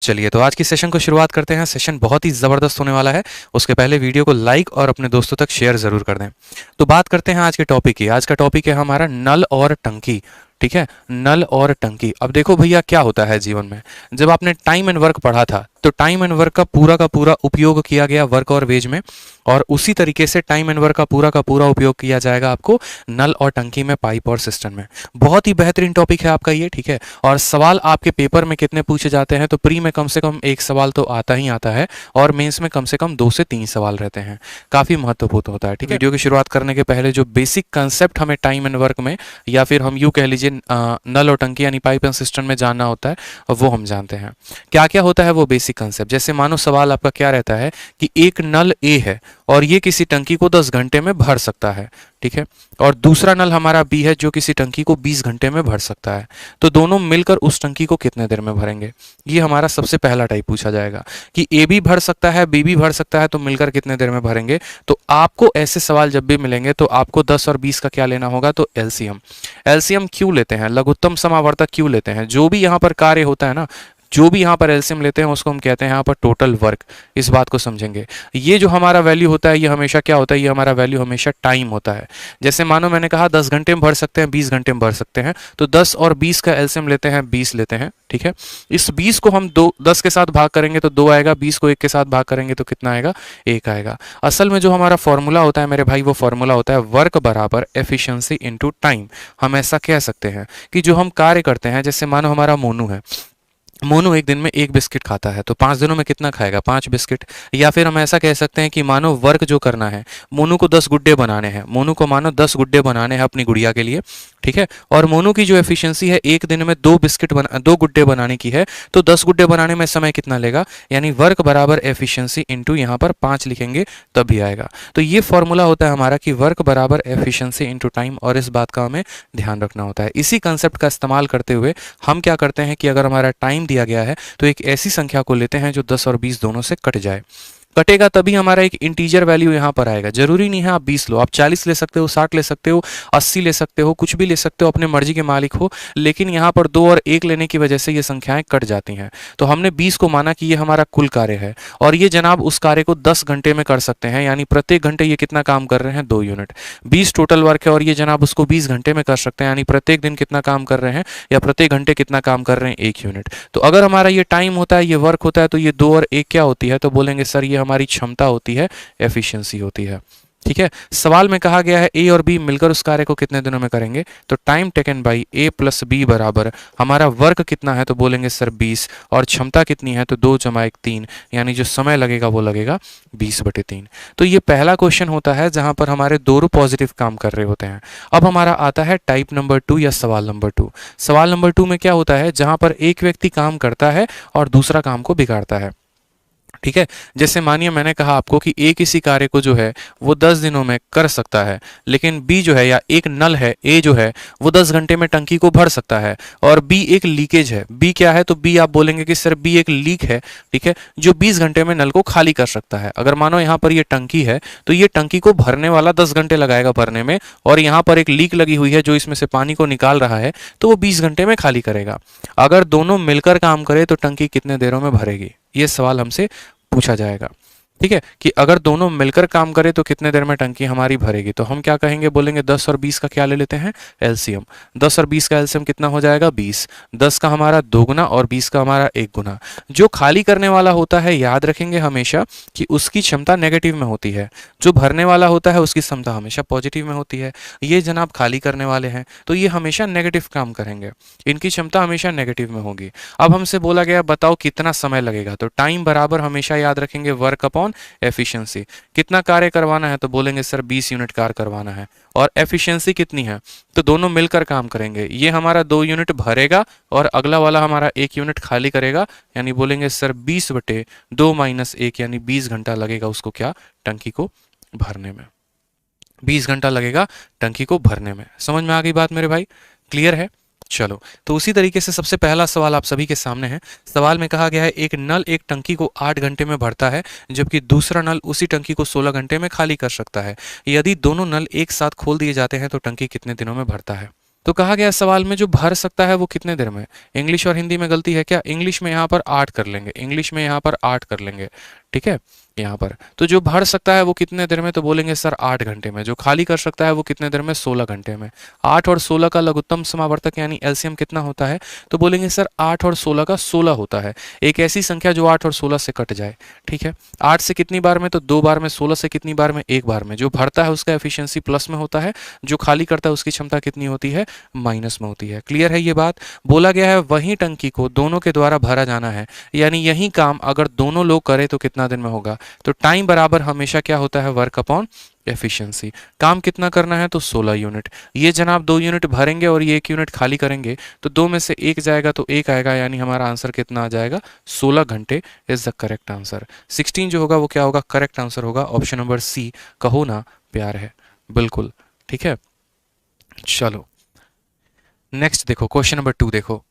चलिए तो आज की सेशन को शुरुआत करते हैं। सेशन बहुत ही ज़बरदस्त होने वाला है। उसके पहले वीडियो को लाइक और अपने दोस्तों तक शेयर ज़रूर कर दें। तो बात करते हैं आज के टॉपिक की। आज का टॉपिक है हमारा नल और टंकी। ठीक है, नल और टंकी। अब देखो भैया क्या होता है जीवन में, जब आपने टाइम एंड वर्क पढ़ा था तो टाइम एंड वर्क का पूरा उपयोग किया गया वर्क और वेज में, और उसी तरीके से टाइम एंड वर्क का पूरा उपयोग किया जाएगा आपको नल और टंकी में, पाइप और सिस्टम में। बहुत ही बेहतरीन टॉपिक है आपका ये। ठीक है, और सवाल आपके पेपर में कितने पूछे जाते हैं, तो प्री में कम से कम एक सवाल तो आता ही आता है, और मेंस में कम से कम 2 से 3 सवाल रहते हैं। काफ़ी महत्वपूर्ण होता है। ठीक है, वीडियो की शुरुआत करने के पहले जो बेसिक कंसेप्ट हमें टाइम एंड वर्क में, या फिर हम यूँ कह लीजिए नल और टंकी यानी पाइप एंड सिस्टम में जानना होता है, वो हम जानते हैं। क्या क्या होता है वो बेसिक कंसेप्ट। जैसे मानो सवाल आपका क्या रहता है कि एक नल ए है और ये किसी टंकी को 10 घंटे में भर सकता है। ठीक है, और दूसरा नल हमारा बी है जो किसी टंकी को 20 घंटे में भर सकता है। तो दोनों मिलकर उस टंकी को कितने देर में भरेंगे, ये हमारा सबसे पहला टाइप पूछा जाएगा कि ए भी भर सकता है, बी भी भर सकता है, तो मिलकर कितने देर में भरेंगे। तो आपको ऐसे सवाल जब भी मिलेंगे तो आपको 10 और 20 का क्या लेना होगा, तो एलसीएम। एलसीएम क्यों लेते हैं, लघुत्तम समावर्तक क्यों लेते हैं। जो भी यहाँ पर कार्य होता है ना, जो भी यहाँ पर एलसीएम लेते हैं उसको हम कहते हैं यहाँ पर टोटल वर्क। इस बात को समझेंगे। ये जो हमारा वैल्यू होता है ये हमेशा क्या होता है, ये हमारा वैल्यू हमेशा टाइम होता है। जैसे मानो मैंने कहा 10 घंटे में भर सकते हैं, 20 घंटे में भर सकते हैं, तो 10 और 20 का एलसीएम लेते हैं, 20 लेते हैं। ठीक है, इस 20 को हम 10 के साथ भाग करेंगे तो 2 आएगा, 20 को 1 के साथ भाग करेंगे तो कितना आएगा, 1 आएगा। असल में जो हमारा फॉर्मूला होता है मेरे भाई, वो फॉर्मूला होता है वर्क बराबर एफिशिएंसी इनटू टाइम। हम ऐसा कह सकते हैं कि जो हम कार्य करते हैं, जैसे मानो हमारा मोनू है, मोनू एक दिन में 1 बिस्किट खाता है, तो 5 दिनों में कितना खाएगा, 5 बिस्किट। या फिर हम ऐसा कह सकते हैं कि मानो वर्क जो करना है, मोनू को 10 गुड्डे बनाने हैं, मोनू को मानो 10 गुड्डे बनाने हैं अपनी गुड़िया के लिए। ठीक है, और मोनू की जो एफिशिएंसी है एक दिन में 2 गुड्डे बनाने की है, तो 10 गुड्डे बनाने में समय कितना लेगा, यानी वर्क बराबर एफिशिएंसी इंटू यहाँ पर 5 लिखेंगे तब भी आएगा। तो ये फॉर्मूला होता है हमारा कि वर्क बराबर एफिशिएंसी इंटू टाइम, और इस बात का हमें ध्यान रखना होता है। इसी कंसेप्ट का इस्तेमाल करते हुए हम क्या करते हैं कि अगर हमारा टाइम दिया गया है तो एक ऐसी संख्या को लेते हैं जो 10 और 20 दोनों से कट जाए। कटेगा तभी हमारा एक इंटीजर वैल्यू यहां पर आएगा। जरूरी नहीं है आप 20 लो, आप 40 ले सकते हो, 60 ले सकते हो, 80 ले सकते हो, कुछ भी ले सकते हो, अपने मर्जी के मालिक हो। लेकिन यहां पर 2 और 1 लेने की वजह से ये संख्याएं कट जाती हैं। तो हमने 20 को माना कि ये हमारा कुल कार्य है, और ये जनाब उस कार्य को 10 घंटे में कर सकते हैं, यानी प्रत्येक घंटे ये कितना काम कर रहे हैं, 2 यूनिट। 20 टोटल वर्क है और ये जनाब उसको 20 घंटे में कर सकते हैं, यानी प्रत्येक दिन कितना काम कर रहे हैं, या प्रत्येक घंटे कितना काम कर रहे हैं, 1 यूनिट। तो अगर हमारा ये टाइम होता है, ये वर्क होता है, तो ये 2 और 1 क्या होती है, तो बोलेंगे सर ये हमारी क्षमता होती है, एफिशिएंसी होती है। ठीक है, सवाल में कहा गया है ए और बी मिलकर उस कार्य को कितने दिनों में करेंगे, तो time taken by A plus B बराबर हमारा वर्क कितना है, तो बोलेंगे सर 20, और क्षमता कितनी है, तो 2 + 1 3, यानी जो समय लगेगा वो लगेगा 20/3। तो ये पहला क्वेश्चन होता है जहां पर हमारे दोनों पॉजिटिव काम कर रहे होते हैं। अब हमारा आता है टाइप नंबर 2 या सवाल नंबर 2। सवाल नंबर 2 में क्या होता है, जहां पर एक व्यक्ति काम करता है और दूसरा काम को बिगाड़ता है। ठीक है, जैसे मानिए मैंने कहा आपको कि ए किसी कार्य को जो है वो 10 दिनों में कर सकता है, लेकिन बी जो है, या एक नल है ए जो है वो 10 घंटे में टंकी को भर सकता है, और बी एक लीकेज है। बी क्या है, तो बी आप बोलेंगे कि सर बी एक लीक है। ठीक है, जो 20 घंटे में नल को खाली कर सकता है। अगर मानो यहाँ पर ये टंकी है तो ये टंकी को भरने वाला 10 घंटे लगाएगा भरने में, और यहाँ पर एक लीक लगी हुई है जो इसमें से पानी को निकाल रहा है, तो वो 20 घंटे में खाली करेगा। अगर दोनों मिलकर काम करे तो टंकी कितने देरों में भरेगी, ये सवाल हमसे पूछा जाएगा। ठीक है, कि अगर दोनों मिलकर काम करें तो कितने देर में टंकी हमारी भरेगी। तो हम क्या कहेंगे, बोलेंगे 10 और 20 का क्या ले लेते हैं, एलसीएम। 10 और 20 का एलसीएम कितना हो जाएगा, 20। 10 का हमारा 2 गुना और 20 का हमारा 1 गुना। जो खाली करने वाला होता है याद रखेंगे हमेशा कि उसकी क्षमता नेगेटिव में होती है, जो भरने वाला होता है उसकी क्षमता हमेशा पॉजिटिव में होती है। ये जनाब खाली करने वाले हैं तो ये हमेशा नेगेटिव काम करेंगे, इनकी क्षमता हमेशा नेगेटिव में होगी। अब हमसे बोला गया बताओ कितना समय लगेगा, तो टाइम बराबर हमेशा याद रखेंगे वर्क अपॉन एफिशिएंसी। कितना कार्य करवाना है, तो बोलेंगे सर 20 यूनिट कार्य करवाना है, और एफिशिएंसी कितनी है, तो दोनों मिलकर काम करेंगे। ये हमारा 2 यूनिट भरेगा और अगला वाला हमारा 1 यूनिट खाली करेगा, यानी बोलेंगे सर 20/2 - 1, यानी 20 घंटा लगेगा उसको क्या, टंकी को भरने में। 20 घंटा लगेगा टंकी को भरने में। समझ में आ गई बात मेरे भाई, क्लियर है। चलो, तो उसी तरीके से सबसे पहला सवाल आप सभी के सामने है। सवाल में कहा गया है एक नल एक टंकी को 8 घंटे में भरता है, जबकि दूसरा नल उसी टंकी को 16 घंटे में खाली कर सकता है। यदि दोनों नल एक साथ खोल दिए जाते हैं तो टंकी कितने दिनों में भरता है। तो कहा गया सवाल में जो भर सकता है वो कितने देर में। इंग्लिश और हिंदी में गलती है क्या? इंग्लिश में यहाँ पर 8 कर लेंगे, इंग्लिश में यहाँ पर 8 कर लेंगे, ठीक है। यहाँ पर तो जो भर सकता है वो कितने देर में, तो बोलेंगे सर 8 घंटे में। जो खाली कर सकता है वो कितने देर में, 16 घंटे में। 8 और 16 का लघुत्तम समावर्तक यानी एलसीएम कितना होता है, तो बोलेंगे सर 8 और 16 का 16 होता है। एक ऐसी संख्या जो 8 और 16 से कट जाए, ठीक है। 8 से कितनी बार में, तो 2 बार में। 16 से कितनी बार में, 1 बार में। जो भरता है उसका एफिशिएंसी प्लस में होता है, जो खाली करता है उसकी क्षमता कितनी होती है, माइनस में होती है। क्लियर है ये बात। बोला गया है वही टंकी को दोनों के द्वारा भरा जाना है, यानी यही काम अगर दोनों लोग करें तो कितना दिन में होगा। तो टाइम बराबर हमेशा क्या होता है, वर्क अपॉन एफिशिएंसी। काम कितना करना है, तो 16 यूनिट। ये जनाब 2 यूनिट भरेंगे और ये 1 यूनिट खाली करेंगे, तो 2 में से 1 जाएगा तो 1 आएगा, यानी हमारा आंसर कितना आ जाएगा, 16 घंटे इज द करेक्ट आंसर। 16 जो होगा वो क्या होगा, करेक्ट आंसर होगा ऑप्शन नंबर सी, कहो ना प्यार है। बिल्कुल ठीक है। चलो नेक्स्ट देखो, क्वेश्चन नंबर 2 देखो।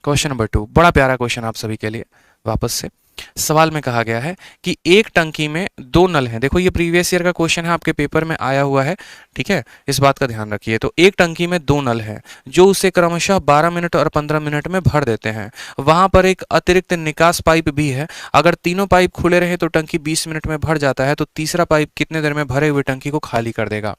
क्वेश्चन नंबर 2 बड़ा प्यारा क्वेश्चन आप सभी के लिए। वापस से सवाल में कहा गया है कि एक टंकी में 2 नल हैं। देखो ये प्रीवियस ईयर का क्वेश्चन है, आपके पेपर में आया हुआ है, ठीक है, इस बात का ध्यान रखिए। तो एक टंकी में 2 नल हैं जो उसे क्रमशः 12 मिनट और 15 मिनट में भर देते हैं। वहां पर एक अतिरिक्त निकास पाइप भी है। अगर तीनों पाइप खुले रहे तो टंकी 20 मिनट में भर जाता है, तो तीसरा पाइप कितने देर में भरे हुए टंकी को खाली कर देगा,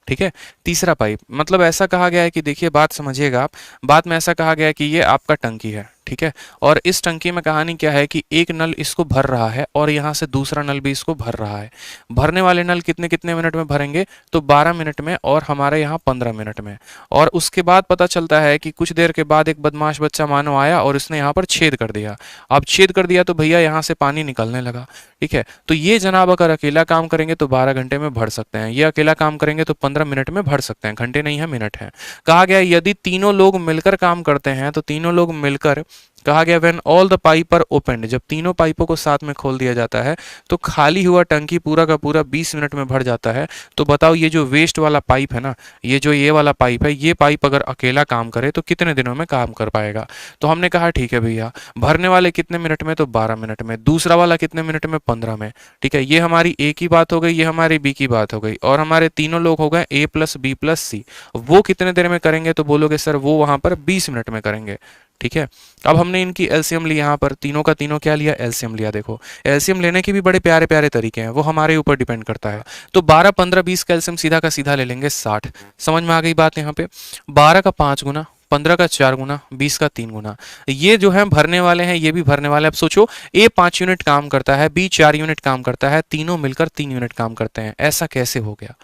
ठीक है। तीसरा पाइप मतलब ऐसा कहा गया है कि देखिए बात समझिएगा आप, बात में ऐसा कहा गया है कि ये आपका टंकी है, ठीक है, और इस टंकी में कहानी क्या है कि एक नल इसको भर रहा है और यहाँ से दूसरा नल भी इसको भर रहा है। भरने वाले नल कितने कितने मिनट में भरेंगे, तो 12 मिनट में और हमारे यहाँ 15 मिनट में। और उसके बाद पता चलता है कि कुछ देर के बाद एक बदमाश बच्चा मानो आया और इसने यहाँ पर छेद कर दिया। अब छेद कर दिया तो भैया यहाँ से पानी निकलने लगा, ठीक है। तो ये जनाब अगर अकेला काम करेंगे तो 12 घंटे में भर सकते हैं, ये अकेला काम करेंगे तो 15 मिनट में भर सकते हैं, घंटे नहीं है मिनट है। कहा गया यदि तीनों लोग मिलकर काम करते हैं तो तीनों लोग मिलकर, कहा गया when all the pipe are opened, जब तीनों पाइपों को साथ में खोल दिया जाता है तो खाली हुआ टंकी पूरा का पूरा 20 मिनट में भर जाता है। तो बताओ ये जो वेस्ट वाला पाइप है ना, ये जो ये वाला पाइप है, ये पाइप अगर अकेला काम करे तो कितने दिनों में काम कर पाएगा। तो हमने कहा ठीक है भैया, भरने वाले कितने मिनट में, तो 12 मिनट में। दूसरा वाला कितने मिनट में, 15 में, ठीक है। ये हमारी ए की बात हो गई, ये हमारी बी की बात हो गई, और हमारे तीनों लोग हो गए ए प्लस बी प्लस सी। वो कितने देर में करेंगे, तो बोलोगे सर वो वहां पर 20 मिनट में करेंगे, ठीक है। अब हमने इनकी एलसीएम ली, यहाँ पर तीनों का तीनों क्या लिया, एलसीएम लिया। देखो एलसीएम लेने के भी बड़े प्यारे प्यारे तरीके हैं, वो हमारे ऊपर डिपेंड करता है। तो 12 15 20 का एलसीएम सीधा का सीधा ले लेंगे 60। समझ में आ गई बात यहाँ पे। 12 का 5 गुना, 15 का 4 गुना, 20 का 3 गुना। ये जो है भरने वाले हैं, ये भी भरने वाले हैं। अब सोचो ए 5 यूनिट काम करता है, बी 4 यूनिट काम करता है, तीनों मिलकर 3 यूनिट काम करते हैं। ऐसा कैसे हो गया,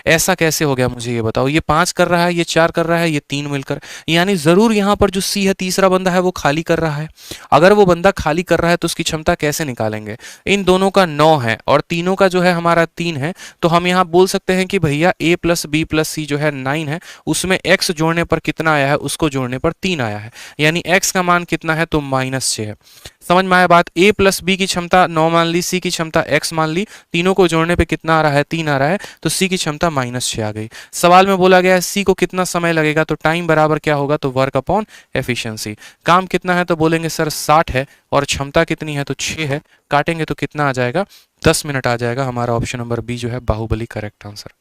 ऐसा कैसे हो गया, मुझे ये बताओ। ये 5 कर रहा है, ये 4 कर रहा है, ये 3 मिलकर, यानी जरूर यहाँ पर जो सी है तीसरा बंदा है वो खाली कर रहा है। अगर वो बंदा खाली कर रहा है तो उसकी क्षमता कैसे निकालेंगे। इन दोनों का 9 है और तीनों का जो है हमारा 3 है, तो हम यहाँ बोल सकते हैं कि भैया ए प्लस बी प्लस सी जो है 9 है, उसमें एक्स जोड़ने पर कितना आया है, उसको जोड़ने पर 3 आया है, यानी x का मान कितना है, तो -6 है। समझ में आया बात। a प्लस बी की क्षमता 9 मान ली, c की क्षमता x मान ली, तीनों को जोड़ने पे कितना आ रहा है, 3 आ रहा है, तो c की क्षमता -6 आ गई। सवाल में बोला गया है c को कितना समय लगेगा, तो टाइम बराबर क्या होगा, तो वर्क अपॉन एफिशिएंसी। काम कितना है, तो बोलेंगे सर 60 है, और क्षमता कितनी है, तो 6 है। काटेंगे तो कितना आ जाएगा, 10 मिनट आ जाएगा। हमारा ऑप्शन नंबर बी जो है बाहुबली करेक्ट आंसर।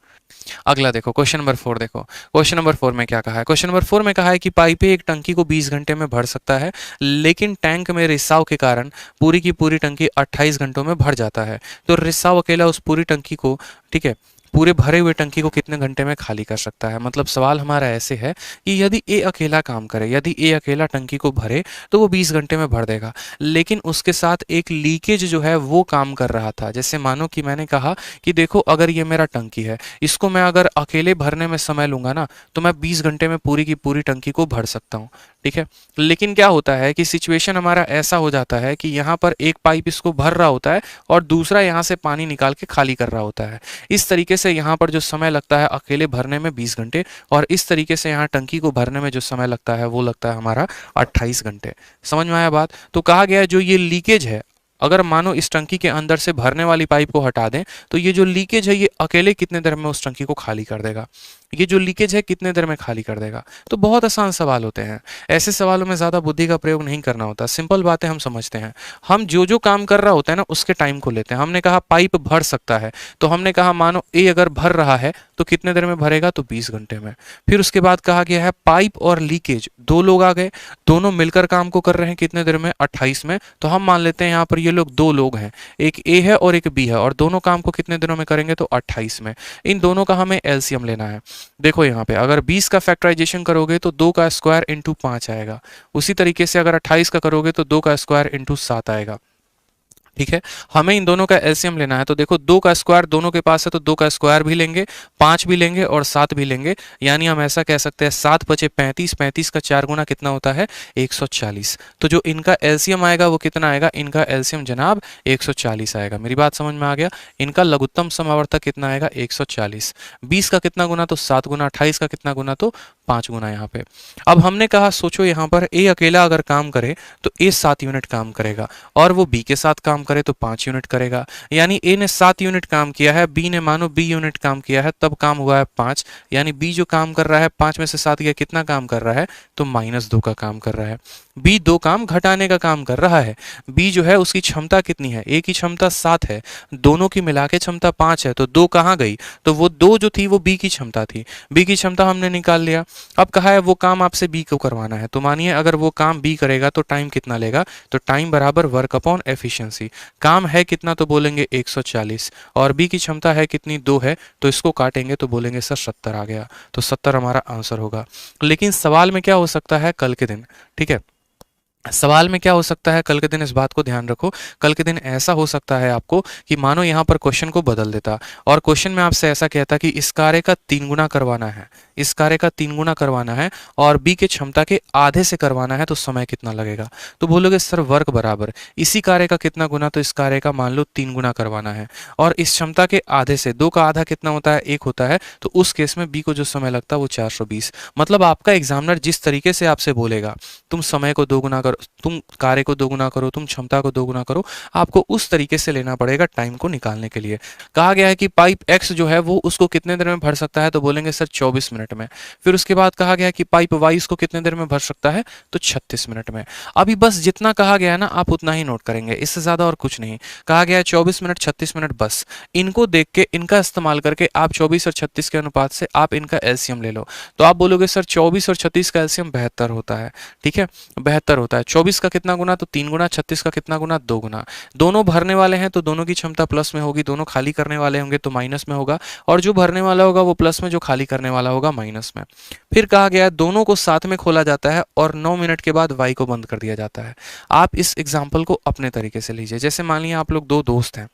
अगला देखो क्वेश्चन नंबर 4 देखो। क्वेश्चन नंबर 4 में क्या कहा है, क्वेश्चन नंबर 4 में कहा है कि पाइपे एक टंकी को 20 घंटे में भर सकता है, लेकिन टैंक में रिसाव के कारण पूरी की पूरी टंकी 28 घंटों में भर जाता है। तो रिसाव अकेला उस पूरी टंकी को, ठीक है, पूरे भरे हुए टंकी को कितने घंटे में खाली कर सकता है। मतलब सवाल हमारा ऐसे है कि यदि ए अकेला काम करे, यदि ए अकेला टंकी को भरे तो वो 20 घंटे में भर देगा, लेकिन उसके साथ एक लीकेज जो है वो काम कर रहा था। जैसे मानो कि मैंने कहा कि देखो अगर ये मेरा टंकी है, इसको मैं अगर अकेले भरने में समय लूंगा ना तो मैं 20 घंटे में पूरी की पूरी टंकी को भर सकता हूँ, ठीक है। लेकिन क्या होता है कि सिचुएशन हमारा ऐसा हो जाता है कि यहाँ पर एक पाइप इसको भर रहा होता है और दूसरा यहाँ से पानी निकाल के खाली कर रहा होता है। इस तरीके से यहाँ पर जो समय लगता है अकेले भरने में 20 घंटे, और इस तरीके से यहाँ टंकी को भरने में जो समय लगता है वो लगता है हमारा 28 घंटे। समझ में आया बात। तो कहा गया है जो ये लीकेज है, अगर मानो इस टंकी के अंदर से भरने वाली पाइप को हटा दें तो ये जो लीकेज है ये अकेले कितने देर में उस टंकी को खाली कर देगा। ये जो लीकेज है कितने देर में खाली कर देगा। तो बहुत आसान सवाल होते हैं, ऐसे सवालों में ज़्यादा बुद्धि का प्रयोग नहीं करना होता, सिंपल बातें हम समझते हैं। हम जो जो काम कर रहा होता है ना उसके टाइम को लेते हैं। हमने कहा पाइप भर सकता है, तो हमने कहा मानो ए अगर भर रहा है तो कितने देर में भरेगा, तो 20 घंटे में। फिर उसके बाद कहा गया है पाइप और लीकेज, दो लोग आ गए, दोनों मिलकर काम को कर रहे हैं कितने देर में, 28 में। तो हम मान लेते हैं यहाँ पर ये लोग दो लोग हैं, एक ए है और एक बी है, और दोनों काम को कितने दिनों में करेंगे, तो 28 में। इन दोनों का हमें एलसीएम लेना है। देखो यहाँ पे अगर 20 का फैक्टराइजेशन करोगे तो 2 का स्क्वायर इंटू 5 आएगा। उसी तरीके से अगर 28 का करोगे तो 2 का स्क्वायर इंटू 7 आएगा। ठीक है, हमें इन दोनों का एलसीएम लेना है। तो देखो 2 का स्क्वायर दोनों के पास है, तो 2 का स्क्वायर भी लेंगे, 5 भी लेंगे और 7 भी लेंगे। यानी हम ऐसा कह सकते हैं 7 पचे 35, 35 का 4 गुना कितना होता है, 140। तो जो इनका एलसीएम आएगा वो कितना आएगा, इनका एलसीएम जनाब 140 आएगा। मेरी बात समझ में आ गया। इनका लघुत्तम समावर्तक कितना आएगा, 140। 20 का कितना गुना, तो 7 गुना। 28 का कितना गुना, तो 5 गुना। यहाँ पे अब हमने कहा सोचो यहाँ पर ए अकेला अगर काम करे तो ए 7 यूनिट काम करेगा, और वो बी के साथ काम करे तो 5 यूनिट करेगा। यानी ए ने 7 यूनिट काम किया है, बी ने मानो बी यूनिट काम किया है, तब काम हुआ है 5। यानी बी जो काम कर रहा है 5 में से 7 गया, कितना काम कर रहा है, तो -2 का काम कर रहा है। बी 2 काम घटाने का काम कर रहा है। बी जो है उसकी क्षमता कितनी है, ए की क्षमता 7 है, दोनों की मिला के क्षमता 5 है, तो 2 कहाँ गई, तो वो 2 जो थी वो बी की क्षमता थी। बी की क्षमता हमने निकाल लिया। अब कहा है वो काम आपसे बी को करवाना है, तो मानिए अगर वो काम बी करेगा तो टाइम कितना लेगा, तो टाइम बराबर वर्क अपॉन एफिशिएंसी। काम है कितना, तो बोलेंगे 140, और बी की क्षमता है कितनी, 2 है, तो इसको काटेंगे तो बोलेंगे सर 70 आ गया। तो 70 हमारा आंसर होगा। लेकिन सवाल में क्या हो सकता है कल के दिन, ठीक है, सवाल में क्या हो सकता है कल के दिन, इस बात को ध्यान रखो। कल के दिन ऐसा हो सकता है आपको कि मानो यहाँ पर क्वेश्चन को बदल देता और क्वेश्चन में आपसे ऐसा कहता कि इस कार्य का 3 गुना करवाना है, इस कार्य का 3 गुना करवाना है और बी के क्षमता के आधे से करवाना है, तो समय कितना लगेगा। तो बोलोगे सर वर्क बराबर इसी कार्य का कितना गुना, तो इस कार्य का मान लो 3 गुना करवाना है, और इस क्षमता के आधे से 2 का आधा कितना होता है, 1 होता है, तो उस केस में बी को जो समय लगता है वो 420। मतलब आपका एग्जामिनर जिस तरीके से आपसे बोलेगा, तुम समय को 2 गुना करो, तुम कार्य को 2 गुना करो, तुम क्षमता को 2 गुना करो, आपको उस तरीके से लेना पड़ेगा टाइम को निकालने के लिए। कहा गया है कि पाइप एक्स जो है वो उसको कितने देर में भर सकता है, तो बोलेंगे सर 24 मिनट में। फिर उसके बाद कहा गया है कि पाइप वाई इसको कितने देर में भर सकता है, तो 36 मिनट में। अभी बस जितना कहा गया है ना आप उतना ही नोट करेंगे, इससे ज्यादा और कुछ नहीं। कहा गया है 24 मिनट 36 मिनट, बस इनको देख के इनका इस्तेमाल करके आप 24 और 36 के अनुपात से आप इनका एलसीएम ले लो। तो आप बोलोगे सर 24 और 36 का एलसीएम 72 होता है। ठीक है, 72 होता है। 24 का कितना गुना, तो 3 गुना। 36 का कितना गुना, 2 गुना। दोनों भरने वाले हैं तो दोनों की क्षमता प्लस में होगी, दोनों खाली करने वाले होंगे तो माइनस में होगा, और जो भरने वाला होगा वो प्लस में, जो खाली करने वाला होगा माइनस में। फिर कहा गया है दोनों को साथ में खोला जाता है और 9 मिनट के बाद वाई को बंद कर दिया जाता है। आप इस एग्जाम्पल को अपने तरीके से लीजिए। जैसे मान लिया आप लोग 2 दोस्त हैं,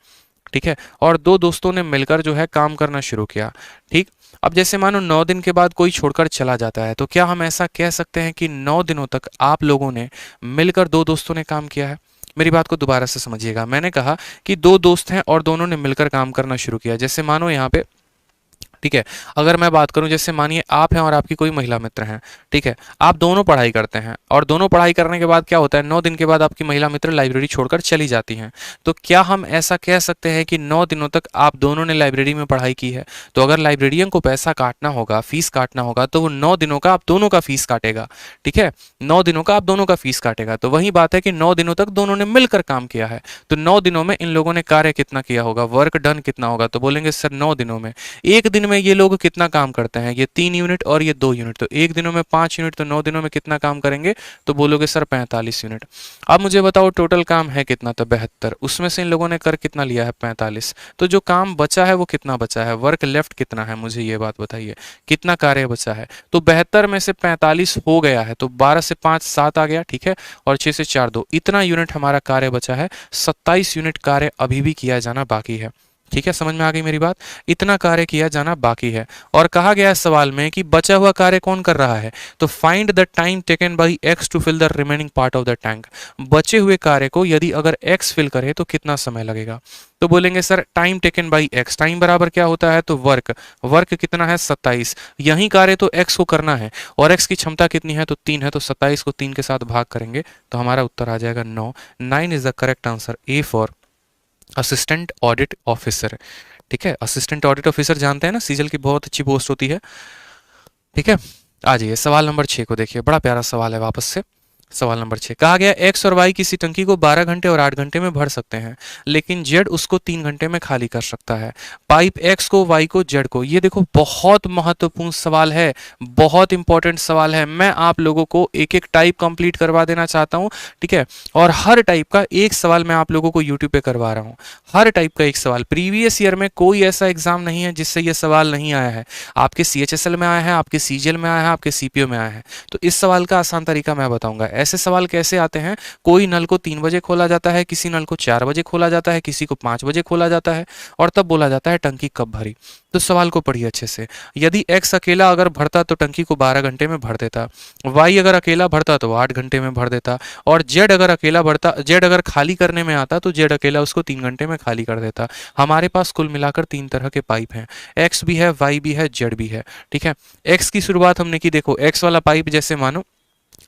ठीक है, और 2 दोस्तों ने मिलकर जो है काम करना शुरू किया। ठीक, अब जैसे मानो 9 दिन के बाद कोई छोड़कर चला जाता है, तो क्या हम ऐसा कह सकते हैं कि 9 दिनों तक आप लोगों ने मिलकर 2 दोस्तों ने काम किया है। मेरी बात को दोबारा से समझिएगा। मैंने कहा कि 2 दोस्त हैं और दोनों ने मिलकर काम करना शुरू किया। जैसे मानो यहाँ पे, ठीक है, अगर मैं बात करूं, जैसे मानिए आप हैं और आपकी कोई महिला मित्र हैं, ठीक है, आप दोनों पढ़ाई करते हैं और दोनों पढ़ाई करने के बाद क्या होता है, 9 दिन के बाद आपकी महिला मित्र लाइब्रेरी छोड़कर चली जाती हैं। तो क्या हम ऐसा कह सकते हैं कि 9 दिनों तक आप दोनों ने लाइब्रेरी में पढ़ाई की है। तो अगर लाइब्रेरियन को पैसा काटना होगा, फीस काटना होगा, तो वो 9 दिनों का आप दोनों का फीस काटेगा। ठीक है, 9 दिनों का आप दोनों का फीस काटेगा। तो वही बात है कि 9 दिनों तक दोनों ने मिलकर काम किया है। तो 9 दिनों में इन लोगों ने कार्य कितना किया होगा, वर्क डन कितना होगा, तो बोलेंगे सर 9 दिनों में। एक दिन में ये लोग कितना काम करते हैं, ये 3 यूनिट और ये 2 यूनिट, तो एक दिनों में 5 यूनिट, तो 9 दिनों में कितना काम करेंगे, तो बोलोगे सर 45 यूनिट। अब मुझे बताओ टोटल काम है कितना, तो 72, उसमें से इन लोगों ने कर कितना लिया है, 45। तो जो काम बचा है वो कितना बचा है, वर्क लेफ्ट कितना है, मुझे ये बात बताइए, कितना कार्य बचा है। तो 72 में से 45 हो गया है, तो 12 से 5 7 आ गया, ठीक है, और 6 से 4 2, इतना यूनिट हमारा कार्य बचा है। 27 यूनिट कार्य अभी भी किया जाना बाकी है। ठीक है, समझ में आ गई मेरी बात। इतना कार्य किया जाना बाकी है। और कहा गया है सवाल में कि बचा हुआ कार्य कौन कर रहा है, तो find the time taken by X to fill the remaining part of the tank. बचे हुए कार्य को यदि अगर एक्स फिल करे तो कितना समय लगेगा। तो बोलेंगे sir time taken by x, time बराबर क्या होता है, तो वर्क, वर्क कितना है 27। यही कार्य तो एक्स को करना है और एक्स की क्षमता कितनी है, तो 3 है, तो 27 को 3 के साथ भाग करेंगे तो हमारा उत्तर आ जाएगा 9। 9 is the correct answer, A for assistant audit officer. ठीक है, असिस्टेंट ऑडिट ऑफिसर जानते हैं ना, सीजल की बहुत अच्छी पोस्ट होती है। ठीक है, आ जाइए सवाल नंबर 6 को देखिए, बड़ा प्यारा सवाल है वापस से। सवाल नंबर 6 कहा गया एक्स और वाई किसी टंकी को 12 घंटे और 8 घंटे में भर सकते हैं, लेकिन जेड उसको 3 घंटे में खाली कर सकता है। पाइप एक्स को, वाई को, जेड को। ये देखो बहुत महत्वपूर्ण सवाल है, बहुत इंपॉर्टेंट सवाल है। मैं आप लोगों को एक एक टाइप कंप्लीट करवा देना चाहता हूँ, ठीक है। और हर टाइप का एक सवाल मैं आप लोगों को यूट्यूब पे करवा रहा हूँ, हर टाइप का एक सवाल। प्रीवियस ईयर में कोई ऐसा एग्जाम नहीं है जिससे ये सवाल नहीं आया है। आपके CHSL में आया है, आपके CGL में आया है, आपके CPO में आया है। तो इस सवाल का आसान तरीका मैं बताऊंगा। ऐसे सवाल कैसे आते हैं, कोई नल को 3 बजे खोला जाता है, किसी नल को 4 बजे खोला जाता है, किसी को 5 बजे खोला जाता है, और तब बोला जाता है टंकी कब भरी। तो सवाल को पढ़िए अच्छे से। यदि एक्स अकेला अगर भरता तो टंकी को 12 घंटे में भर देता, वाई अगर अकेला भरता तो 8 घंटे में भर देता, और जेड अगर अकेला भरता, जेड अगर खाली करने में आता तो जेड अकेला उसको 3 घंटे में खाली कर देता। हमारे पास कुल मिलाकर 3 तरह के पाइप हैं, एक्स भी है, वाई भी है, जेड भी है, ठीक है। एक्स की शुरुआत हमने की, देखो एक्स वाला पाइप जैसे मानो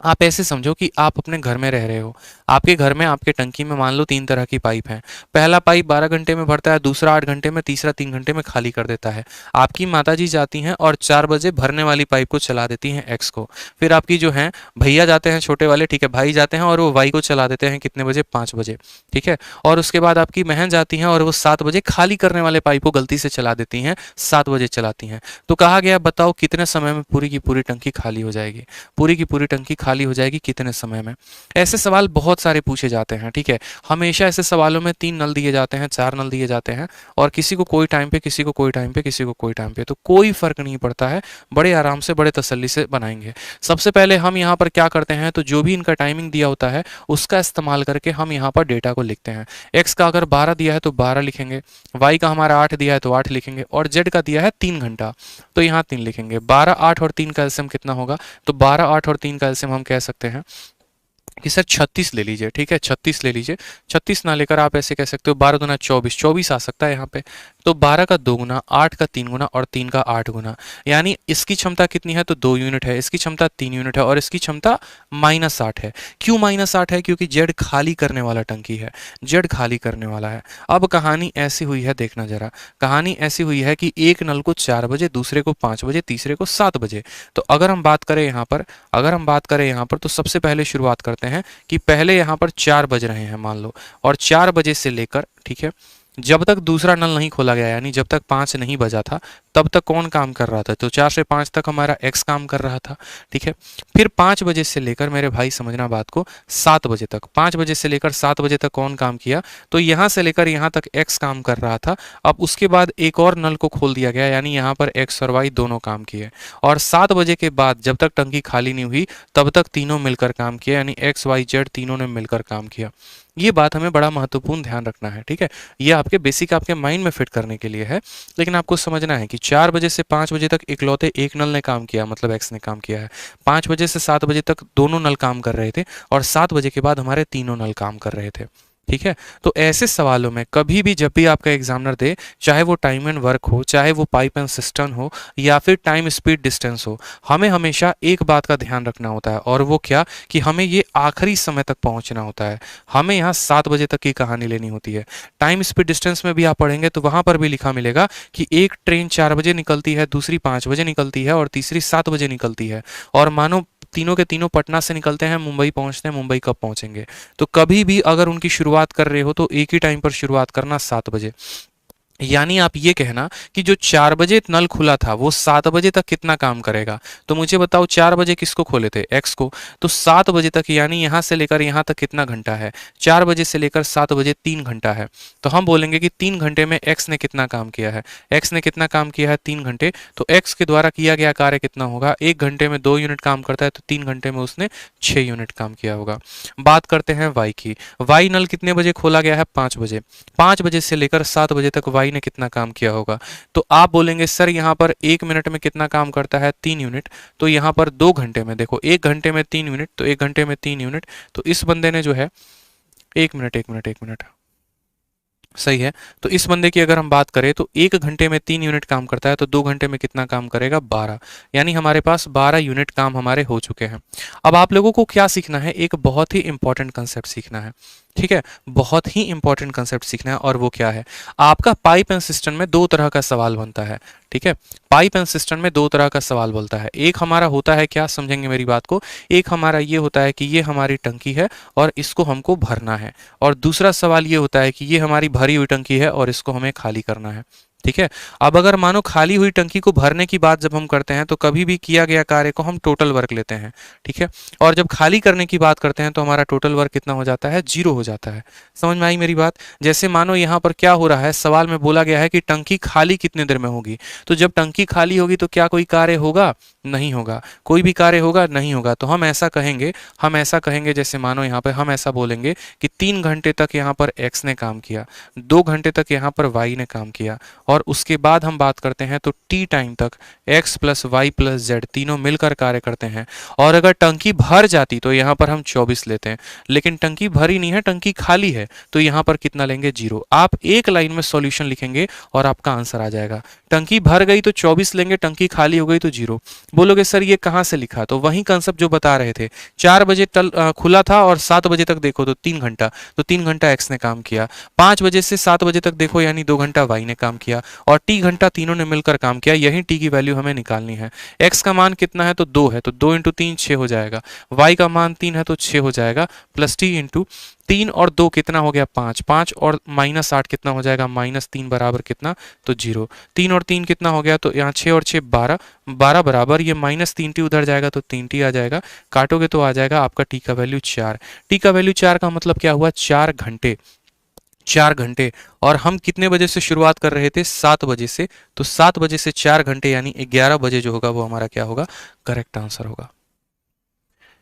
आप ऐसे समझो कि आप अपने घर में रह रहे हो, आपके घर में आपके टंकी में मान लो 3 तरह की पाइप हैं। पहला पाइप 12 घंटे में भरता है, दूसरा 8 घंटे में, तीसरा 3 घंटे में खाली कर देता है। आपकी माताजी जाती हैं और 4 बजे भरने वाली पाइप को चला देती हैं एक्स को। फिर आपकी जो है भैया जाते हैं छोटे वाले, ठीक है, भाई जाते हैं और वो वाई को चला देते हैं कितने बजे, 5 बजे, ठीक है। और उसके बाद आपकी बहन जाती हैं और वो 7 बजे खाली करने वाले पाइप को गलती से चला देती हैं, 7 बजे चलाती हैं। तो कहा गया बताओ कितने समय में पूरी की पूरी टंकी खाली हो जाएगी, पूरी की पूरी टंकी खाली हो जाएगी कितने समय में। ऐसे सवाल बहुत सारे पूछे जाते हैं, ठीक है। हमेशा ऐसे सवालों में 3 नल दिए जाते हैं, 4 नल दिए जाते हैं, और किसी को कोई टाइम पे, किसी को कोई टाइम पे, किसी को कोई टाइम पे, तो कोई फर्क नहीं पड़ता है। बड़े आराम से, बड़े तसल्ली से बनाएंगे। सबसे पहले हम यहाँ पर क्या करते हैं, तो जो भी इनका टाइमिंग दिया होता है उसका इस्तेमाल करके हम यहाँ पर डेटा को लिखते हैं। एक्स का अगर 12 दिया है तो 12 लिखेंगे, वाई का हमारा 8 दिया है तो 8 लिखेंगे, और जेड का दिया है 3 घंटा तो यहाँ 3 लिखेंगे। 12, 8 और 3 का एलसीएम कितना होगा, तो 12, 8 और 3 का एलसीएम हम कह सकते हैं कि सर 36 ले लीजिए, ठीक है, 36 ले लीजिए। 36 ना लेकर आप ऐसे कह सकते हो 12 दूना 24, 24 आ सकता है यहाँ पे। तो 12 का 2 गुना, 8 का 3 गुना और 3 का 8 गुना, यानी इसकी क्षमता कितनी है, तो 2 यूनिट है, इसकी क्षमता 3 यूनिट है, और इसकी क्षमता -8 है। क्यों -8 है, क्योंकि जेड खाली करने वाला टंकी है, जेड खाली करने वाला है। अब कहानी ऐसी हुई है, देखना जरा, कहानी ऐसी हुई है कि एक नल को 4 बजे, दूसरे को 5 बजे, तीसरे को 7 बजे। तो अगर हम बात करें यहाँ पर, अगर हम बात करें यहाँ पर, तो सबसे पहले शुरुआत करते हैं कि पहले यहाँ पर 4 बज रहे हैं मान लो, और 4 बजे से लेकर, ठीक है, जब तक दूसरा नल नहीं खोला गया, यानी जब तक 5 नहीं बजा था, तब तक कौन काम कर रहा था, तो 4 से 5 तक हमारा एक्स काम कर रहा था, ठीक है। फिर 5 बजे से लेकर, मेरे भाई समझना बात को, 7 बजे तक, 5 बजे से लेकर 7 बजे तक कौन काम किया, तो यहाँ से लेकर यहाँ तक एक्स काम कर रहा था। अब उसके बाद एक और नल को खोल दिया गया, यानी यहाँ पर एक्स और वाई दोनों काम किए, और 7 बजे के बाद जब तक टंकी खाली नहीं हुई तब तक तीनों मिलकर काम किया, यानी एक्स वाई जेड तीनों ने मिलकर काम किया। ये बात हमें बड़ा महत्वपूर्ण ध्यान रखना है, ठीक है। ये आपके बेसिक, आपके माइंड में फिट करने के लिए है, लेकिन आपको समझना है कि 4 बजे से 5 बजे तक इकलौते एक नल ने काम किया, मतलब एक्स ने काम किया है। 5 बजे से 7 बजे तक दोनों नल काम कर रहे थे, और 7 बजे के बाद हमारे तीनों नल काम कर रहे थे, ठीक है। तो ऐसे सवालों में कभी भी, जब भी आपका एग्जामिनर दे, चाहे वो टाइम एंड वर्क हो, चाहे वो पाइप एंड सिस्टम हो, या फिर टाइम स्पीड डिस्टेंस हो, हमें हमेशा एक बात का ध्यान रखना होता है, और वो क्या, कि हमें ये आखिरी समय तक पहुंचना होता है। हमें यहाँ 7 बजे तक की कहानी लेनी होती है। टाइम स्पीड डिस्टेंस में भी आप पढ़ेंगे तो वहां पर भी लिखा मिलेगा कि एक ट्रेन 4 बजे निकलती है, दूसरी 5 बजे निकलती है, और तीसरी 7 बजे निकलती है, और मानो तीनों के तीनों पटना से निकलते हैं, मुंबई पहुंचते हैं, मुंबई कब पहुंचेंगे। तो कभी भी अगर उनकी शुरुआत कर रहे हो तो एक ही टाइम पर शुरुआत करना, 7 बजे। यानी आप ये कहना कि जो 4 बजे नल खुला था वो 7 बजे तक कितना काम करेगा, तो मुझे बताओ 4 बजे किसको खोले थे, एक्स को, तो 7 बजे तक, यानी यहां से लेकर यहां तक कितना घंटा है, 4 बजे से लेकर 7 बजे 3 घंटा है। तो हम बोलेंगे कि 3 घंटे में एक्स ने कितना काम किया है, एक्स ने कितना काम किया है 3 घंटे, तो एक्स के द्वारा किया गया कार्य कितना होगा, 1 घंटे में 2 यूनिट काम करता है, तो 3 घंटे में उसने 6 यूनिट काम किया होगा। बात करते हैं वाई की। वाई नल कितने बजे खोला गया है, 5 बजे। 5 बजे से लेकर 7 बजे तक वाई ने कितना काम किया होगा, तो आप बोलेंगे सर यहाँ पर 1 मिनट में कितना काम करता है, 3 यूनिट, तो यहाँ पर 2 घंटे में, देखो 1 घंटे में 3 यूनिट, तो 1 घंटे में 3 यूनिट, तो इस बंदे ने जो है, 1 मिनट 1 मिनट 1 मिनट, सही है। तो इस बंदे की अगर हम बात करें तो 1 घंटे में 3 यूनिट काम करता है, तो 2 घंटे में कितना काम करेगा, 12, यानी हमारे पास 12 यूनिट काम हमारे हो चुके हैं। अब आप लोगों को क्या सीखना है, एक बहुत ही इंपॉर्टेंट कंसेप्ट सीखना है। ठीक है, बहुत ही इंपॉर्टेंट कंसेप्ट सीखना है और वो क्या है, आपका पाइप एंड सिस्टम में दो तरह का सवाल बनता है। ठीक है, पाइप एंड सिस्टम में दो तरह का सवाल बोलता है। एक हमारा होता है क्या, समझेंगे मेरी बात को, एक हमारा ये होता है कि ये हमारी टंकी है और इसको हमको भरना है, और दूसरा सवाल ये होता है कि ये हमारी भरी हुई टंकी है और इसको हमें खाली करना है। ठीक है, अब अगर मानो खाली हुई टंकी को भरने की बात जब हम करते हैं तो कभी भी किया गया कार्य को हम टोटल वर्क लेते हैं। ठीक है, और जब खाली करने की बात करते हैं तो हमारा टोटल वर्क कितना हो जाता है, 0 हो जाता है। समझ में आई मेरी बात। जैसे मानो यहाँ पर क्या हो रहा है, सवाल में बोला गया है कि टंकी खाली कितने देर में होगी, तो जब टंकी खाली होगी तो क्या कोई कार्य होगा, नहीं होगा। कोई भी कार्य होगा, नहीं होगा। तो हम ऐसा कहेंगे जैसे मानो यहाँ पर हम ऐसा बोलेंगे कि 3 घंटे तक यहाँ पर एक्स ने काम किया, 2 घंटे तक यहाँ पर वाई ने काम किया, और उसके बाद हम बात करते हैं तो टी टाइम तक x plus Y plus Z तीनों मिलकर कार्य करते हैं। और अगर टंकी भर जाती तो यहाँ पर हम 24 लेते हैं, लेकिन टंकी भरी नहीं है, टंकी खाली है, तो यहाँ पर कितना लेंगे, 0। आप एक लाइन में सॉल्यूशन लिखेंगे और आपका आंसर आ जाएगा। टंकी भर गई तो 24 लेंगे, टंकी खाली हो गई तो 0। बोलोगे सर ये कहाँ से लिखा, तो वही कंसेप्ट जो बता रहे थे, 4 बजे खुला था और 7 बजे तक देखो तो 3 घंटा, तो 3 घंटा एक्स ने काम किया। 5 बजे से 7 बजे तक देखो यानी 2 घंटा वाई ने काम किया, और टी घंटा तीनों ने मिलकर काम किया। यही टी की वैल्यू हमें निकालनी है। एक्स का मान कितना है, तो 2 है, तो 2 इंटू 3 6 हो जाएगा। वाई का मान 3 है तो 6 हो जाएगा, प्लस टी इंटू 3 और 2 कितना हो गया, 5। 5 और माइनस 8 कितना हो जाएगा, -3 बराबर कितना, तो 0। 3 और 3 कितना हो गया, तो यहाँ 6 और 6 12, 12 बराबर ये -3t उधर जाएगा तो 3t आ जाएगा, काटोगे तो आ जाएगा आपका टी का वैल्यू 4। टी का वैल्यू 4 का मतलब क्या हुआ, 4 घंटे। 4 घंटे। और हम कितने बजे से शुरुआत कर रहे थे, 7 बजे से, तो 7 बजे से 4 घंटे यानी 11 बजे जो होगा वो हमारा क्या होगा, करेक्ट आंसर होगा।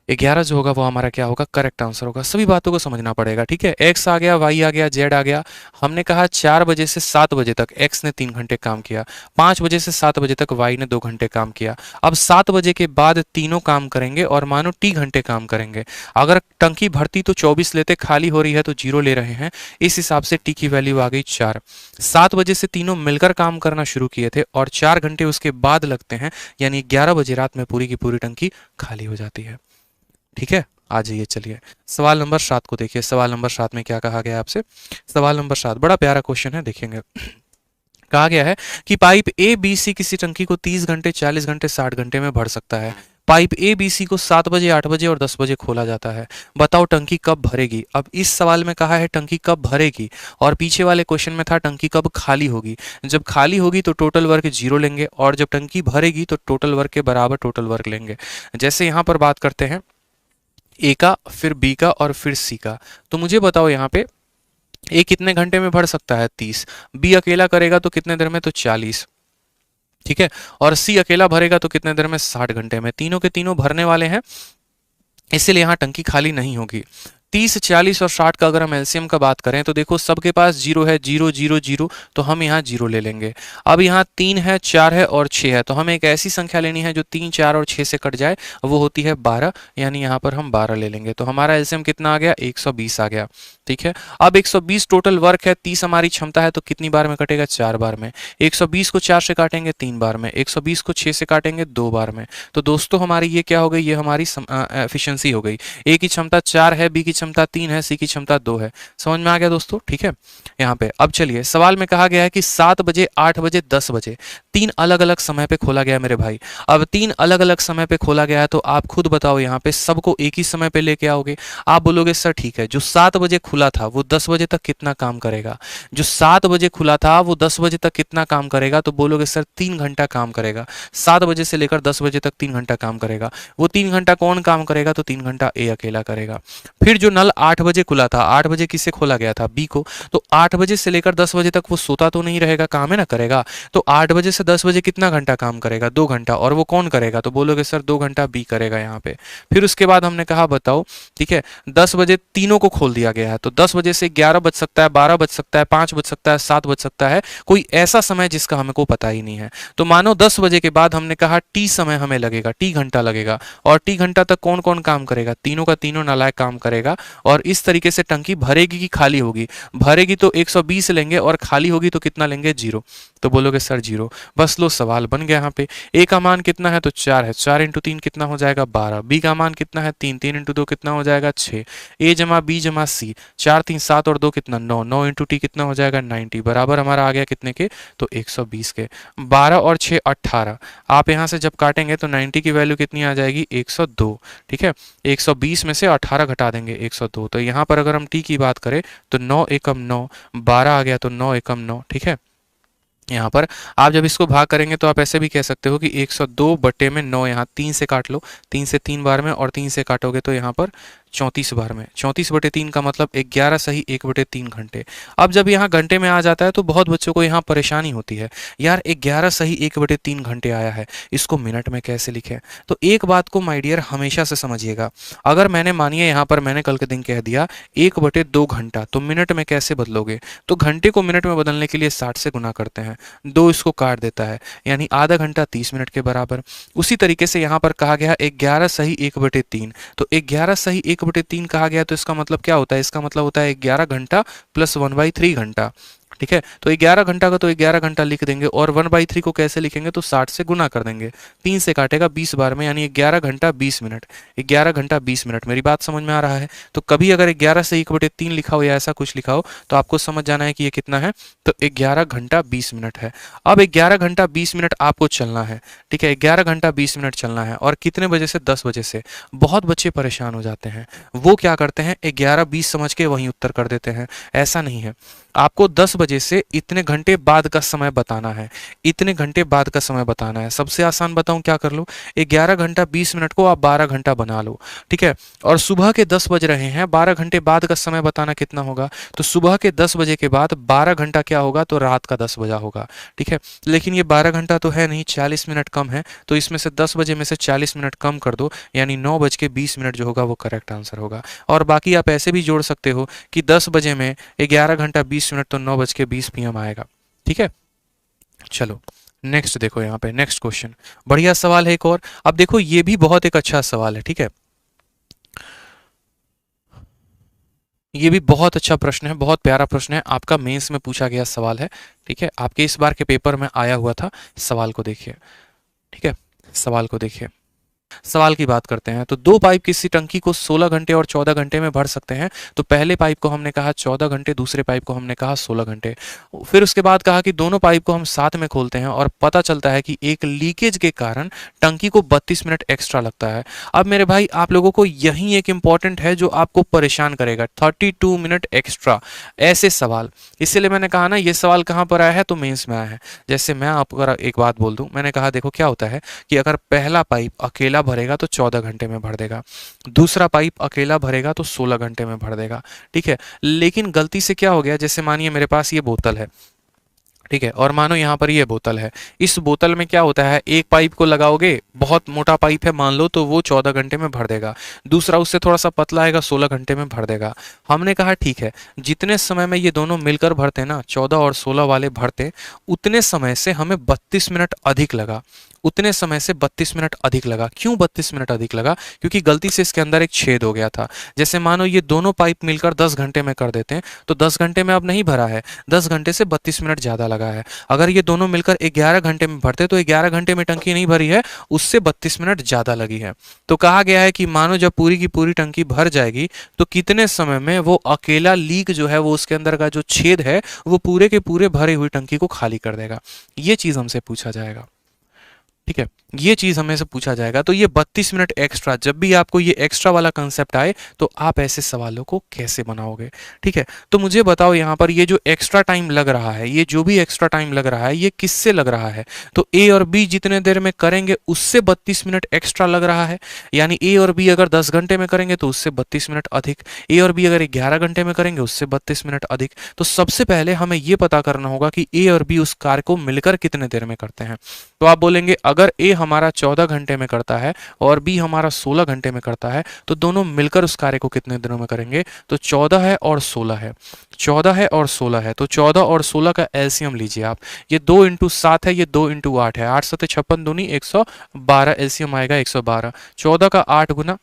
11 जो होगा वो हमारा क्या होगा, करेक्ट आंसर होगा। सभी बातों को समझना पड़ेगा। ठीक है, एक्स आ गया, वाई आ गया, जेड आ गया। हमने कहा 4 बजे से 7 बजे तक एक्स ने 3 घंटे काम किया, 5 बजे से 7 बजे तक वाई ने 2 घंटे काम किया। अब 7 बजे के बाद तीनों काम करेंगे और मानो टी घंटे काम करेंगे। अगर टंकी भरती तो 24 लेते, खाली हो रही है तो 0 ले रहे हैं, इस हिसाब से टी की वैल्यू आ गई 4। 7 बजे से तीनों मिलकर काम करना शुरू किए थे और 4 घंटे उसके बाद लगते हैं, यानी 11 बजे रात में पूरी की पूरी टंकी खाली हो जाती है। ठीक है, आ जाइए, चलिए सवाल नंबर 7 को देखिए। सवाल नंबर 7 में क्या कहा गया आपसे, सवाल नंबर 7 बड़ा प्यारा क्वेश्चन है, देखेंगे। कहा गया है कि पाइप ए बी सी किसी टंकी को 30 घंटे, 40 घंटे, 60 घंटे में भर सकता है। पाइप ए बी सी को 7 बजे, 8 बजे और 10 बजे खोला जाता है। बताओ टंकी कब भरेगी। अब इस सवाल में कहा है टंकी कब भरेगी, और पीछे वाले क्वेश्चन में था टंकी कब खाली होगी। जब खाली होगी तो टोटल वर्क 0 लेंगे, और जब टंकी भरेगी तो टोटल वर्क के बराबर टोटल वर्क लेंगे। जैसे यहाँ पर बात करते हैं ए का, फिर बी का और फिर सी का। तो मुझे बताओ यहाँ पे ए कितने घंटे में भर सकता है, 30। बी अकेला करेगा तो कितने देर में, तो 40। ठीक है, और सी अकेला भरेगा तो कितने देर में, 60 घंटे में। तीनों के तीनों भरने वाले हैं, इसलिए यहाँ टंकी खाली नहीं होगी। 30, 40 और 60 का अगर हम एलसीएम का बात करें तो देखो सबके पास 0 है, 0 0 0, तो हम यहाँ 0 ले लेंगे। अब यहाँ 3 है, 4 है और 6 है, तो हमें एक ऐसी संख्या लेनी है जो 3, 4 और 6 से कट जाए, वो होती है 12, यानी यहाँ पर हम 12 ले लेंगे। तो हमारा एलसीएम कितना आ गया, 120 आ गया। ठीक है, अब 120 टोटल वर्क है, 30 हमारी क्षमता है, तो कितनी बार में कटेगा, 4 बार में। 120 को 4 से काटेंगे 3 बार में, 120 को 6 से काटेंगे 2 बार में। तो दोस्तों हमारी ये क्या हो गई, ये हमारी एफिशिएंसी हो गई। ए की क्षमता 4 है, बी की क्षमता 3 है, सी की क्षमता 2 है। समझ में आ गया दोस्तों। ठीक है, यहाँ पे अब चलिए सवाल में कहा गया है कि 7 बजे, 8 बजे, 10 बजे 3 अलग अलग समय पे खोला गया मेरे भाई। अब 3 अलग अलग समय पे खोला गया है, तो आप खुद बताओ यहाँ पे सबको एक ही समय पे लेके आओगे। आप बोलोगे सर ठीक है, जो 7 बजे खुला था वो 10 बजे तक कितना काम करेगा, जो 7 बजे खुला था वो 10 बजे तक कितना काम करेगा, तो बोलोगे सर 3 घंटा काम करेगा। 7 बजे से लेकर 10 बजे तक 3 घंटा काम करेगा। वो 3 घंटा कौन काम करेगा, तो 3 घंटा ए अकेला करेगा। फिर जो नल 8 बजे खुला था, 8 बजे किसे खोला गया था, बी को, तो 8 बजे से लेकर 10 बजे तक वो सोता तो नहीं रहेगा, काम है ना करेगा। तो 8 बजे से 10 बजे कितना घंटा काम करेगा, 2 घंटा, और वो कौन करेगा, तो बोलोगे सर 2 घंटा बी करेगा यहाँ पे। फिर उसके बाद हमने कहा बताओ, ठीक है, 10 बजे तीनों को खोल दिया गया है, तो 10 बजे से 11 बज सकता है, 12 बज सकता है, 5 बज सकता है, 7 बज सकता है, कोई ऐसा समय जिसका हमको पता ही नहीं है। तो मानो 10 बजे के बाद हमने कहा टी समय हमें लगेगा, टी घंटा लगेगा, और टी घंटा तक कौन कौन काम करेगा, तीनों का तीनों नालायक काम करेगा, और इस तरीके से टंकी भरेगी कि खाली होगी? भरेगी तो 120 लेंगे और खाली होगी तो कितना लेंगे? 0। तो बोलोगे सर 0। बस लो, सवाल बन गया यहाँ पे। ए का मान कितना है? तो 4 है। 4 इंटू 3 कितना हो जाएगा? 12। बी का मान कितना है? 3। 3 इंटू 2 कितना हो जाएगा? 6। ए जमा बी जमा सी, 4 3 7 और 2 कितना? 9। 9 इंटू टी कितना हो जाएगा? 90। बराबर हमारा आ गया कितने के? तो 120 के। 12 और 6 18। आप यहाँ से जब काटेंगे तो 90 की वैल्यू कितनी आ जाएगी? 102। ठीक है, 120 में से 18 घटा देंगे, 102। तो यहाँ पर अगर हम टी की बात करें तो 9 एकम 9, 12 आ गया तो 9 एकम 9। ठीक है, यहाँ पर आप जब इसको भाग करेंगे तो आप ऐसे भी कह सकते हो कि 102 बटे में 9, यहाँ 3 से काट लो, 3 से 3 बार में, और 3 से काटोगे तो यहाँ पर 34 बार में। 34 बटे 3 का मतलब 11 सही 1 बटे 3 घंटे। अब जब यहाँ घंटे में आ जाता है तो बहुत बच्चों को यहाँ परेशानी होती है, यार 11 सही 1 बटे 3 घंटे आया है, इसको मिनट में कैसे लिखें? तो एक बात को माय डियर हमेशा से समझिएगा, अगर मैंने मानिए यहाँ पर मैंने कल के दिन कह दिया 1 बटे 2 घंटा, तो मिनट में कैसे बदलोगे? तो घंटे को मिनट में बदलने के लिए 60 से गुना करते हैं, 2 इसको काट देता है, यानी आधा घंटा 30 मिनट के बराबर। उसी तरीके से यहाँ पर कहा गया 11 सही 1 बटे 3, तो 11 सही 1 बटे 3 कहा गया, तो इसका मतलब क्या होता है? इसका मतलब होता है 11 घंटा प्लस 1/3 घंटा। ठीक है, तो 11 घंटा का तो 11 घंटा लिख देंगे, और 1/3 को कैसे लिखेंगे? तो 60 से गुना कर देंगे, 3 से काटेगा 20 बार में, यानी 11 घंटा 20 मिनट। 11 घंटा 20 मिनट। मेरी बात समझ में आ रहा है? तो कभी अगर 11 से 1 बटे 3 लिखा हो या ऐसा कुछ लिखा हो तो आपको समझ जाना है कि ये कितना है, तो 11 घंटा 20 मिनट है। अब 11 घंटा 20 मिनट आपको चलना है। ठीक है, 11 घंटा 20 मिनट चलना है, और कितने बजे से? 10 बजे से। बहुत बच्चे परेशान हो जाते हैं, वो क्या करते हैं 11:20 समझ के वहीं उत्तर कर देते हैं। ऐसा नहीं है, आपको 10 बजे से इतने घंटे बाद का समय बताना है, इतने घंटे बाद का समय बताना है। सबसे आसान बताऊं क्या कर लो, 11 घंटा 20 मिनट को आप 12 घंटा बना लो। ठीक है, और सुबह के 10 बज रहे हैं, 12 घंटे बाद का समय बताना कितना होगा? तो सुबह के 10 बजे के बाद 12 घंटा क्या होगा? तो रात का 10 बजा होगा। ठीक है, लेकिन ये 12 घंटा तो है नहीं, 40 मिनट कम है, तो इसमें से 10 बजे में से 40 मिनट कम कर दो, यानी 9:20 जो होगा वो करेक्ट आंसर होगा। और बाकी आप ऐसे भी जोड़ सकते हो कि 10 बजे में 11 घंटा 20 मिनट तो 9:20 PM आएगा। ठीक है, चलो नेक्स्ट देखो, यहाँ पे नेक्स्ट क्वेश्चन बढ़िया सवाल है एक और। अब देखो ये भी बहुत एक अच्छा सवाल है। ठीक है, ये भी बहुत अच्छा प्रश्न है, बहुत प्यारा प्रश्न है, आपका मेंस में पूछा गया सवाल है। ठीक है, आपके इस बार के पेपर में आया हुआ था। सवाल को देखिए। ठीक है, सवाल को देखिए। सवाल की बात करते हैं तो दो पाइप किसी टंकी को 16 घंटे और 14 घंटे में भर सकते हैं। तो पहले पाइप को हमने कहा 14 घंटे, दूसरे पाइप को हमने कहा 16 घंटे। फिर उसके बाद कहा कि दोनों पाइप को हम साथ में खोलते हैं और पता चलता है कि एक लीकेज के कारण टंकी को 32 मिनट एक्स्ट्रा लगता है। अब मेरे भाई आप लोगों को यही एक इंपॉर्टेंट है जो आपको परेशान करेगा, 32 मिनट एक्स्ट्रा, ऐसे सवाल। इसीलिए मैंने कहा ना ये सवाल कहाँ पर आया है, तो मेंस में आया है। जैसे मैं आपको अगर एक बात बोल दूं, मैंने कहा देखो क्या होता है कि अगर पहला पाइप अकेला भरेगा तो 14 घंटे में भर देगा, दूसरा पाइप अकेला भरेगा तो 16 घंटे में भर देगा। ठीक है, लेकिन गलती से क्या हो गया, जैसे मानिए मेरे पास ये बोतल है, ठीक है, और मानो यहाँ पर ये बोतल है, इस बोतल में क्या होता है, एक पाइप को लगाओगे, बहुत मोटा पाइप है मान लो, तो वो 14 घंटे में भर देगा, दूसरा उससे थोड़ा सा पतला आएगा, 16 घंटे में भर देगा। हमने कहा ठीक है, जितने समय में ये दोनों मिलकर भरते ना, 14 और 16 वाले भरते, उतने समय से हमें 32 मिनट अधिक लगा, उतने समय से 32 मिनट अधिक लगा। क्यों 32 मिनट अधिक लगा? क्योंकि गलती से इसके अंदर एक छेद हो गया था। जैसे मानो ये दोनों पाइप मिलकर 10 घंटे में कर देते हैं, तो 10 घंटे में अब नहीं भरा है, 10 घंटे से 32 मिनट ज़्यादा लगा है। अगर ये दोनों मिलकर 11 घंटे में भरते तो 11 घंटे में टंकी नहीं भरी है, उससे 32 मिनट ज़्यादा लगी है। तो कहा गया है कि मानो जब पूरी की पूरी टंकी भर जाएगी तो कितने समय में वो अकेला लीक जो है, वो उसके अंदर का जो छेद है, वो पूरे के पूरे भरी हुई टंकी को खाली कर देगा। ये चीज़ हमसे पूछा जाएगा। ठीक है, ये चीज हमें से पूछा जाएगा। तो ये 32 मिनट एक्स्ट्रा, जब भी आपको ये एक्स्ट्रा वाला कंसेप्ट आए तो आप ऐसे सवालों को कैसे बनाओगे? ठीक है, तो मुझे बताओ यहाँ पर ये जो एक्स्ट्रा टाइम लग रहा है, ये जो भी एक्स्ट्रा टाइम लग रहा है, ये किससे लग रहा है? तो ए और बी जितने देर में करेंगे उससे 32 मिनट एक्स्ट्रा लग रहा है, यानी ए और बी अगर 10 घंटे में करेंगे तो उससे 32 मिनट अधिक, ए और बी अगर 11 घंटे में करेंगे उससे 32 मिनट अधिक। तो सबसे पहले हमें ये पता करना होगा कि ए और बी उस कार्य को मिलकर कितने देर में करते हैं। तो आप बोलेंगे अगर ए हमारा 14 घंटे में करता है और बी हमारा 16 घंटे में करता है, तो दोनों मिलकर उस कार्य को कितने दिनों में करेंगे? तो 14 है और 16 है, 14 है और 16 है, तो 14 और 16 का एलसीएम लीजिए आप। ये 2 इंटू 7 है, ये 2 इंटू 8 है, 8 7 56 दूनी 112, एलसीएम आएगा 112। 14 का 8 गुना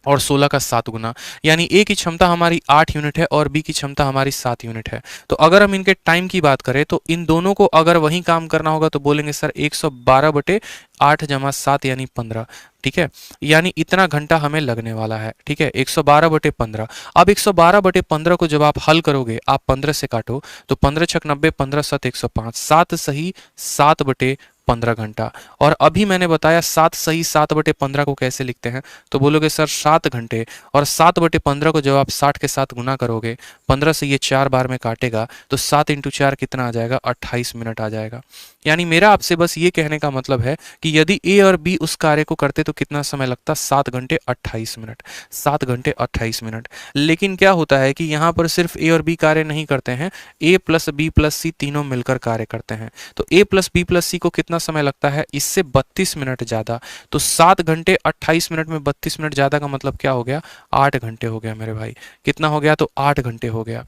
और 16 का 7 गुना, यानी ए की क्षमता हमारी 8 यूनिट है और बी की क्षमता हमारी 7 यूनिट है। तो अगर हम इनके टाइम की बात करें तो इन दोनों को अगर वही काम करना होगा तो बोलेंगे सर 112 बटे 8 जमा 7 यानी 15। ठीक है, यानी इतना घंटा हमें लगने वाला है। ठीक है, 112 बटे 15। अब 112 बटे 15 को जब आप हल करोगे, आप 15 से काटो तो 15 छक 90, 15 7 105, 7 सही 7 बटे 15 घंटा। और अभी मैंने बताया 7 सही 7 बटे 15 को कैसे लिखते हैं, तो बोलोगे सर 7 घंटे, और 7 बटे 15 को जब आप 60 के साथ गुना करोगे, 15 से ये 4 बार में काटेगा तो 7 इंटू 4 कितना आ जाएगा, 28 मिनट आ जाएगा। यानी मेरा आपसे बस ये कहने का मतलब है कि यदि ए और बी उस कार्य को करते तो कितना समय लगता, 7 घंटे 28 मिनट, 7 घंटे 28 मिनट। लेकिन क्या होता है कि यहाँ पर सिर्फ ए और बी कार्य नहीं करते हैं, ए प्लस बी प्लस सी तीनों मिलकर कार्य करते हैं। तो ए प्लस बी प्लस सी को कितना समय लगता है, इससे 32 मिनट ज़्यादा। तो 7 घंटे 28 मिनट में 32 मिनट ज़्यादा का मतलब क्या हो गया, 8 घंटे हो गया मेरे भाई। कितना हो गया, तो 8 घंटे हो गया।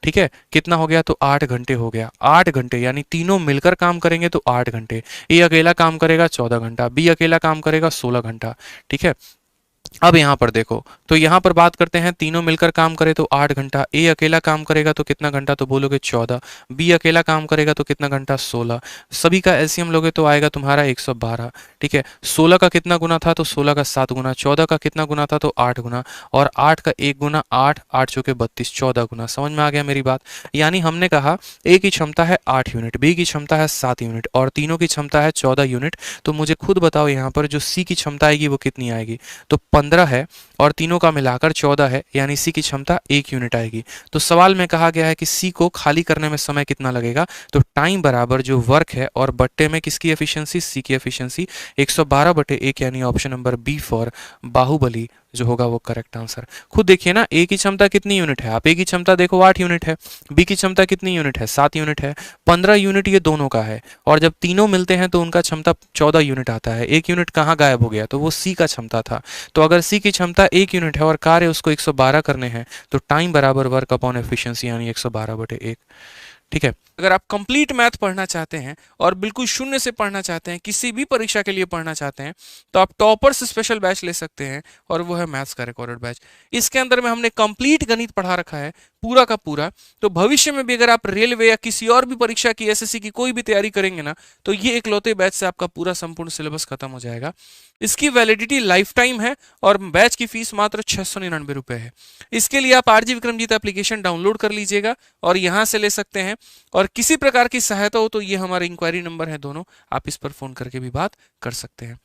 ठीक है, कितना हो गया, तो 8 घंटे हो गया। 8 घंटे यानी तीनों मिलकर काम करेंगे तो 8 घंटे। ए अकेला काम करेगा 14 घंटा, बी अकेला काम करेगा 16 घंटा। ठीक है, अब यहाँ पर देखो, तो यहाँ पर बात करते हैं तीनों मिलकर काम करे तो 8 घंटा, ए अकेला काम करेगा तो कितना घंटा, तो बोलोगे 14, बी अकेला काम करेगा तो कितना घंटा, 16, सभी का एलसीएम लोगे तो आएगा तुम्हारा 112। ठीक है, 16 का कितना गुना था, तो 16 का 7 गुना, 14 का कितना गुना था, तो 8 गुना, और 8 का 1 गुना 8, 8 चौके 32, 14 गुना। समझ में आ गया मेरी बात। यानी हमने कहा ए की क्षमता है 8 यूनिट, बी की क्षमता है 7 यूनिट और तीनों की क्षमता है 14 यूनिट। तो मुझे खुद बताओ यहाँ पर जो सी की क्षमता आएगी वो कितनी आएगी, तो 15 है और तीनों का मिलाकर 14 है, यानी सी की क्षमता 1 यूनिट आएगी। तो सवाल में कहा गया है कि सी को खाली करने में समय कितना लगेगा, तो टाइम बराबर जो वर्क है और बट्टे में किसकी एफिशिएंसी, सी की एफिशिएंसी, 112 बटे 1, यानी option number B for Baahubali जो होगा वो करेक्ट आंसर। खुद देखिए ना, ए की क्षमता कितनी यूनिट है, आप ए की क्षमता देखो 8 यूनिट है, बी की क्षमता कितनी यूनिट है, 7 यूनिट है, 15 यूनिट ये दोनों का है, और जब तीनों मिलते हैं तो उनका क्षमता 14 यूनिट आता है। 1 यूनिट कहाँ गायब हो गया, तो वो सी का क्षमता था। तो अगर सी की क्षमता 1 यूनिट है और कार्य उसको 112 करने हैं, तो टाइम बराबर वर्क अपॉन एफिशिएंसी यानी 112 बटे 1। ठीक है, अगर आप कंप्लीट मैथ पढ़ना चाहते हैं और बिल्कुल शून्य से पढ़ना चाहते हैं, किसी भी परीक्षा के लिए पढ़ना चाहते हैं, तो आप टॉपर्स स्पेशल बैच ले सकते हैं, और वो है मैथ्स का रिकॉर्डेड बैच। इसके अंदर में हमने कंप्लीट गणित पढ़ा रखा है पूरा का पूरा। तो भविष्य में भी अगर आप रेलवे या किसी और भी परीक्षा की, एसएससी की कोई भी तैयारी करेंगे ना, तो ये इकलौते बैच से आपका पूरा संपूर्ण सिलेबस खत्म हो जाएगा। इसकी वैलिडिटी लाइफ टाइम है और बैच की फीस मात्र 699 रुपए है। इसके लिए आप आरजी विक्रमजीत एप्लीकेशन डाउनलोड कर लीजिएगा और यहाँ से ले सकते हैं। और किसी प्रकार की सहायता हो तो ये हमारे इंक्वायरी नंबर है दोनों, आप इस पर फोन करके भी बात कर सकते हैं।